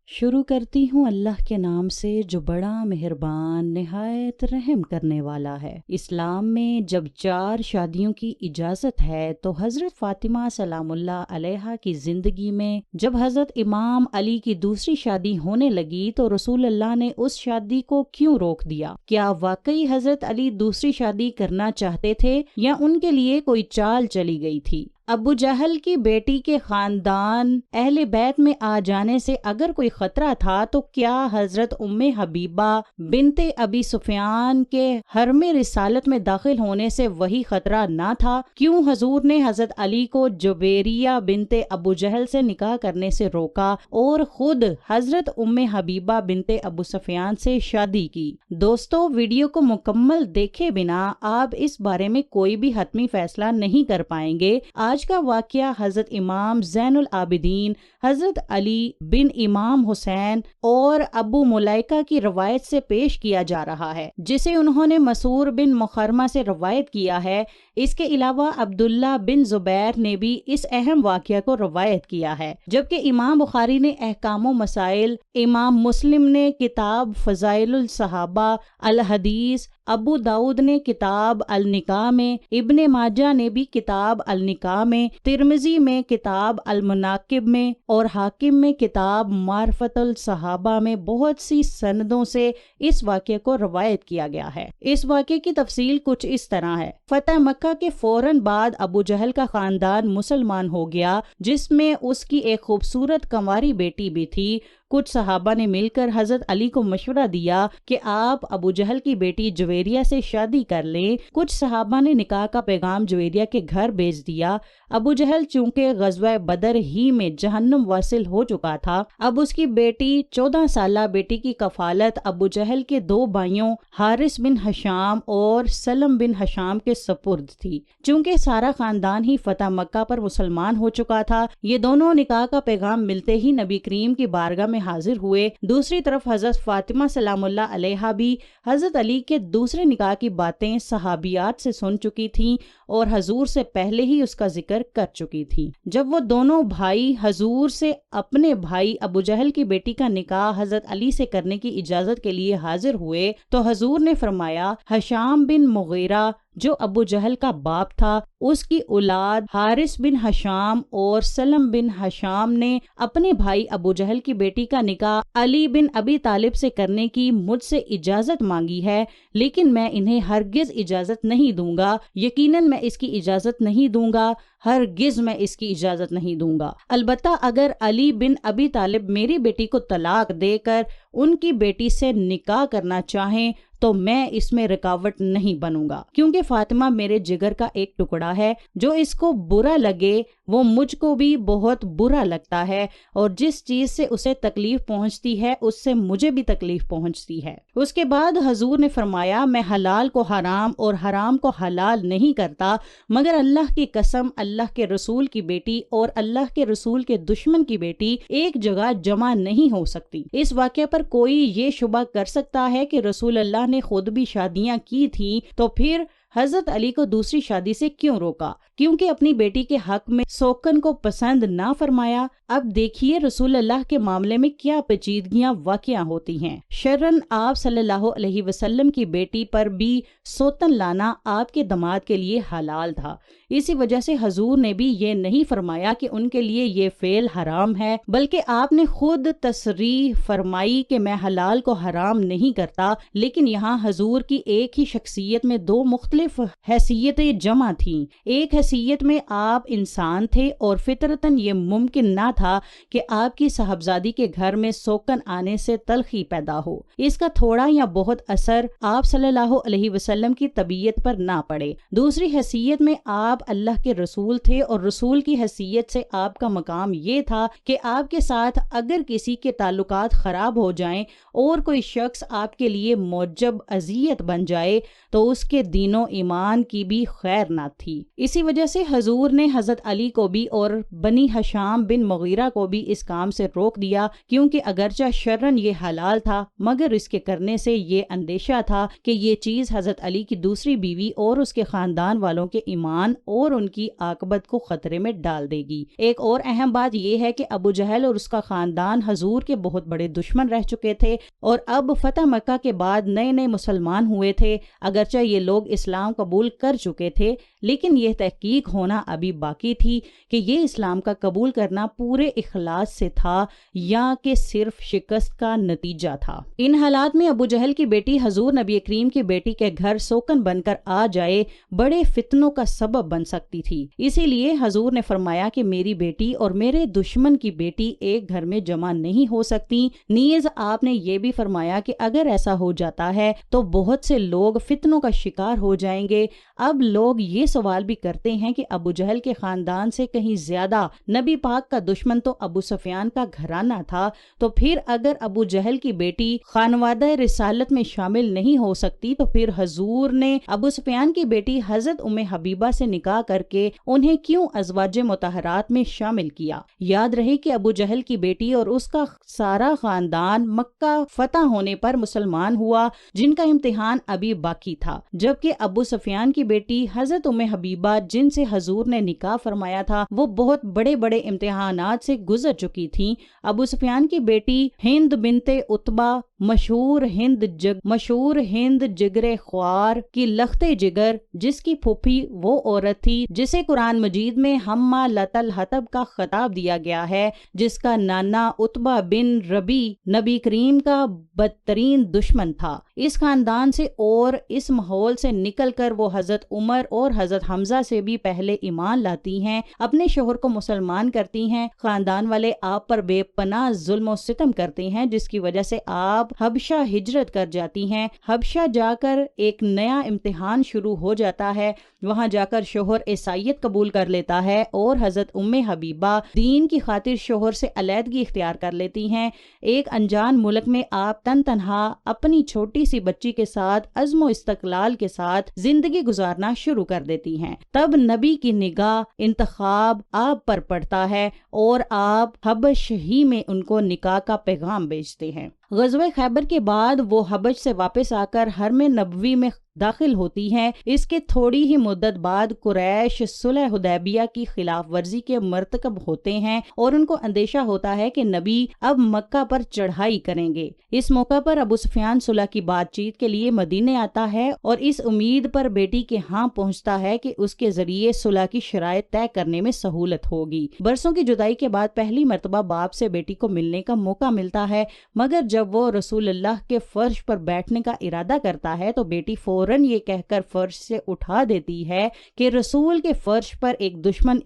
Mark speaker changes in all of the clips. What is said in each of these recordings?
Speaker 1: شروع کرتی ہوں اللہ کے نام سے جو بڑا مہربان نہایت رحم کرنے والا ہے۔ اسلام میں جب 4 شادیوں کی اجازت ہے تو حضرت فاطمہ سلام اللہ علیہا کی زندگی میں جب حضرت امام علی کی دوسری شادی ہونے لگی تو رسول اللہ نے اس شادی کو کیوں روک دیا؟ کیا واقعی حضرت علی دوسری شادی کرنا چاہتے تھے یا ان کے لیے کوئی چال چلی گئی تھی؟ ابو جہل کی بیٹی کے خاندان اہل بیت میں آ جانے سے اگر کوئی خطرہ تھا تو کیا حضرت ام حبیبہ بنت ابی سفیان کے حرم رسالت میں داخل ہونے سے وہی خطرہ نہ تھا؟ کیوں حضور نے حضرت علی کو جبیریہ بنت ابو جہل سے نکاح کرنے سے روکا اور خود حضرت ام حبیبہ بنت ابو سفیان سے شادی کی؟ دوستو، ویڈیو کو مکمل دیکھے بنا آپ اس بارے میں کوئی بھی حتمی فیصلہ نہیں کر پائیں گے۔ آج کا واقعہ حضرت امام زین العابدین حضرت علی بن امام حسین اور ابو ملائکہ کی روایت سے پیش کیا جا رہا ہے، جسے انہوں نے مسعور بن مخرمہ سے روایت کیا ہے۔ اس کے علاوہ عبداللہ بن زبیر نے بھی اس اہم واقعہ کو روایت کیا ہے، جبکہ امام بخاری نے احکام و مسائل، امام مسلم نے کتاب فضائل الصحابہ الحدیث، ابو داؤد نے کتاب النکاح میں، ابن ماجہ نے بھی کتاب النکاح میں، ترمذی میں کتاب المناقب میں اور حاکم میں کتاب معرفت الصحابہ میں بہت سی سندوں سے اس واقعے کو روایت کیا گیا ہے۔ اس واقعے کی تفصیل کچھ اس طرح ہے۔ فتح مکہ کے فوراً بعد ابو جہل کا خاندان مسلمان ہو گیا، جس میں اس کی ایک خوبصورت کنواری بیٹی بھی تھی۔ کچھ صحابہ نے مل کر حضرت علی کو مشورہ دیا کہ آپ ابو جہل کی بیٹی جویریہ سے شادی کر لیں۔ کچھ صحابہ نے نکاح کا پیغام جویریہ کے گھر بھیج دیا۔ ابو جہل چونکہ غزوہ بدر ہی میں جہنم واصل ہو چکا تھا، اب اس کی بیٹی 14 سالہ بیٹی کی کفالت ابو جہل کے 2 بھائیوں حارث بن ہشام اور سلم بن ہشام کے سپرد تھی۔ چونکہ سارا خاندان ہی فتح مکہ پر مسلمان ہو چکا تھا، یہ دونوں نکاح کا پیغام ملتے ہی نبی کریم کی بارگاہ میں حاضر ہوئے۔ دوسری طرف حضرت فاطمہ سلام اللہ علیہا بھی حضرت علی کے دوسرے نکاح کی باتیں صحابیات سے سن چکی تھیں اور حضور سے پہلے ہی اس کا ذکر کر چکی تھیں۔ جب وہ دونوں بھائی حضور سے اپنے بھائی ابو جہل کی بیٹی کا نکاح حضرت علی سے کرنے کی اجازت کے لیے حاضر ہوئے تو حضور نے فرمایا، ہشام بن مغیرہ جو ابو جہل کا باپ تھا، اس کی اولاد حارث بن ہشام اور سلم بن ہشام نے اپنے بھائی ابو جہل کی بیٹی کا نکاح علی بن ابی طالب سے کرنے کی مجھ سے اجازت مانگی ہے، لیکن میں انہیں ہرگز اجازت نہیں دوں گا۔ یقیناً میں اس کی اجازت نہیں دوں گا، ہرگز میں اس کی اجازت نہیں دوں گا۔ البتہ اگر علی بن ابی طالب میری بیٹی کو طلاق دے کر ان کی بیٹی سے نکاح کرنا چاہیں تو میں اس میں رکاوٹ نہیں بنوں گا، کیونکہ فاطمہ میرے جگر کا ایک ٹکڑا ہے۔ جو اس کو برا لگے وہ مجھ کو بھی بہت برا لگتا ہے، اور جس چیز سے اسے تکلیف پہنچتی ہے اس سے مجھے بھی تکلیف پہنچتی ہے۔ اس کے بعد حضور نے فرمایا، میں حلال کو حرام اور حرام کو حلال نہیں کرتا، مگر اللہ کی قسم اللہ کے رسول کی بیٹی اور اللہ کے رسول کے دشمن کی بیٹی ایک جگہ جمع نہیں ہو سکتی۔ اس واقعے پر کوئی یہ شبہ کر سکتا ہے کہ رسول اللہ نے خود بھی شادیاں کی تھیں، تو پھر حضرت علی کو دوسری شادی سے کیوں روکا؟ کیونکہ اپنی بیٹی کے حق میں سوکن کو پسند نہ فرمایا۔ اب دیکھیے رسول اللہ کے معاملے میں کیا پیچیدگیاں واقع ہوتی ہیں۔ شرعاً آپ صلی اللہ علیہ وسلم کی بیٹی پر بھی سوتن لانا آپ کے داماد کے لیے حلال تھا، اسی وجہ سے حضور نے بھی یہ نہیں فرمایا کہ ان کے لیے یہ فعل حرام ہے، بلکہ آپ نے خود تصریح فرمائی کہ میں حلال کو حرام نہیں کرتا۔ لیکن یہاں حضور کی ایک ہی شخصیت میں 2 مختلف حیثیتیں جمع تھیں۔ ایک حیثیت میں آپ انسان تھے اور فطرتاً یہ ممکن نہ تھا کہ آپ کی صاحبزادی کے گھر میں سوکن آنے سے تلخی پیدا ہو، اس کا تھوڑا یا بہت اثر آپ صلی اللہ علیہ وسلم کی طبیعت پر نہ پڑے۔ دوسری حیثیت میں آپ اللہ کے رسول تھے اور رسول کی حیثیت سے آپ کا مقام یہ تھا کہ آپ کے ساتھ اگر کسی کے تعلقات خراب ہو جائیں اور کوئی شخص آپ کے لیے موجب اذیت بن جائے تو اس کے دین و ایمان کی بھی خیر نہ تھی۔ اسی وجہ سے حضور نے حضرت علی کو بھی اور بنی ہشام بن مغیرہ کو بھی اس کام سے روک دیا، کیونکہ اگرچہ شرعاً یہ حلال تھا مگر اس کے کرنے سے یہ اندیشہ تھا کہ یہ چیز حضرت علی کی دوسری بیوی اور اس کے خاندان والوں کے ایمان اور ان کی عاقبت کو خطرے میں ڈال دے گی۔ ایک اور اہم بات یہ ہے کہ ابو جہل اور اس کا خاندان حضور کے بہت بڑے دشمن رہ چکے تھے اور اب فتح مکہ کے بعد نئے نئے مسلمان ہوئے تھے۔ اگرچہ یہ لوگ اسلام قبول کر چکے تھے لیکن یہ تحقیق ہونا ابھی باقی تھی کہ یہ اسلام کا قبول کرنا پورے اخلاص سے تھا یا کہ صرف شکست کا نتیجہ تھا۔ ان حالات میں ابو جہل کی بیٹی حضور نبی کریم کی بیٹی کے گھر سوکن بن کر آ جائے بڑے فتنوں کا سبب بن سکتی تھی۔ اسی لیے حضور نے فرمایا کہ میری بیٹی اور میرے دشمن کی بیٹی ایک گھر میں جمع نہیں ہو سکتی۔ نیز آپ نے یہ بھی فرمایا کہ اگر ایسا ہو جاتا ہے تو بہت سے لوگ فتنوں کا شکار ہو جائیں گے۔ اب لوگ یہ سوال بھی کرتے ہیں کہ ابو جہل کے خاندان سے کہیں زیادہ نبی پاک کا دشمن تو ابو سفیان کا گھرانہ تھا، تو پھر اگر ابو جہل کی بیٹی خانوادہ رسالت میں شامل نہیں ہو سکتی تو پھر حضور نے ابو سفیان کی بیٹی حضرت ام حبیبہ سے نکاح کر کے انہیں کیوں ازواج مطہرات میں شامل کیا؟ یاد رہے کہ ابو جہل کی بیٹی اور اس کا سارا خاندان مکہ فتح ہونے پر مسلمان ہوا، جن کا امتحان ابھی باقی تھا، جبکہ ابو سفیان کی بیٹی حضرت ام حبیبہ جن سے حضور نے نکاح فرمایا تھا وہ بہت بڑے بڑے امتحانات سے گزر چکی تھیں۔ ابو سفیان کی بیٹی ہند بنت عتبہ مشہور ہند جگر خوار کی لخت جگر، جس کی پھوپھی وہ عورت تھی جسے قرآن مجید میں حمالۃ الحطب کا خطاب دیا گیا ہے، جس کا نانا عتبہ بن ربی نبی کریم کا بدترین دشمن تھا۔ اس خاندان سے اور اس ماحول سے نکل کر وہ حضرت عمر اور حضرت حمزہ سے بھی پہلے ایمان لاتی ہیں، اپنے شوہر کو مسلمان کرتی ہیں۔ خاندان والے آپ پر بے پناہ ظلم و ستم کرتے ہیں، جس کی وجہ سے آپ حبشہ ہجرت کر جاتی ہیں۔ حبشہ جا کر ایک نیا امتحان شروع ہو جاتا ہے، وہاں جا کر شوہر عیسائیت قبول کر لیتا ہے اور حضرت ام حبیبہ دین کی خاطر شوہر سے علیحدگی اختیار کر لیتی ہیں۔ ایک انجان ملک میں آپ تن تنہا اپنی چھوٹی سی بچی کے ساتھ عزم و استقلال کے ساتھ زندگی گزارنا شروع کر دیتی ہیں۔ تب نبی کی نگاہ انتخاب آپ پر پڑتا ہے اور آپ حبش ہی میں ان کو نکاح کا پیغام بھیجتے ہیں۔ غزوہ خیبر کے بعد وہ حبش سے واپس آ کر حرم نبوی میں داخل ہوتی ہیں۔ اس کے تھوڑی ہی مدت بعد قریش صلح حدیبیہ کی خلاف ورزی کے مرتکب ہوتے ہیں اور ان کو اندیشہ ہوتا ہے کہ نبی اب مکہ پر چڑھائی کریں گے۔ اس موقع پر ابو سفیان صلح کی بات چیت کے لیے مدینے آتا ہے اور اس امید پر بیٹی کے ہاں پہنچتا ہے کہ اس کے ذریعے صلح کی شرائط طے کرنے میں سہولت ہوگی۔ برسوں کی جدائی کے بعد پہلی مرتبہ باپ سے بیٹی کو ملنے کا موقع ملتا ہے، مگر جب وہ رسول اللہ کے فرش پر بیٹھنے کا ارادہ کرتا ہے تو بیٹی فوراً یہ کہہ کر فرش سے اٹھا دیتی ہے کہ رسول کے فرش پر ایک دشمن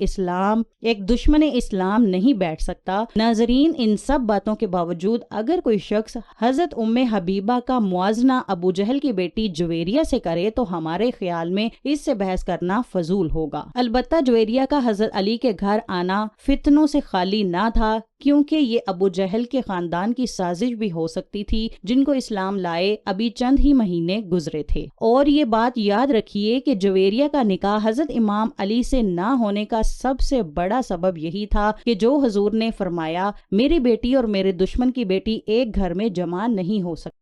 Speaker 1: اسلام نہیں بیٹھ سکتا۔ ناظرین، ان سب باتوں کے باوجود اگر کوئی شخص حضرت ام حبیبہ کا موازنہ ابو جہل کی بیٹی جویریہ سے کرے تو ہمارے خیال میں اس سے بحث کرنا فضول ہوگا۔ البتہ جویریہ کا حضرت علی کے گھر آنا فتنوں سے خالی نہ تھا، کیونکہ یہ ابو جہل کے خاندان کی سازش بھی ہو سکتی تھی، جن کو اسلام لائے ابھی چند ہی مہینے گزرے تھے۔ اور یہ بات یاد رکھیے کہ جویریہ کا نکاح حضرت امام علی سے نہ ہونے کا سب سے بڑا سبب یہی تھا کہ جو حضور نے فرمایا میری بیٹی اور میرے دشمن کی بیٹی ایک گھر میں جمع نہیں ہو سکتی۔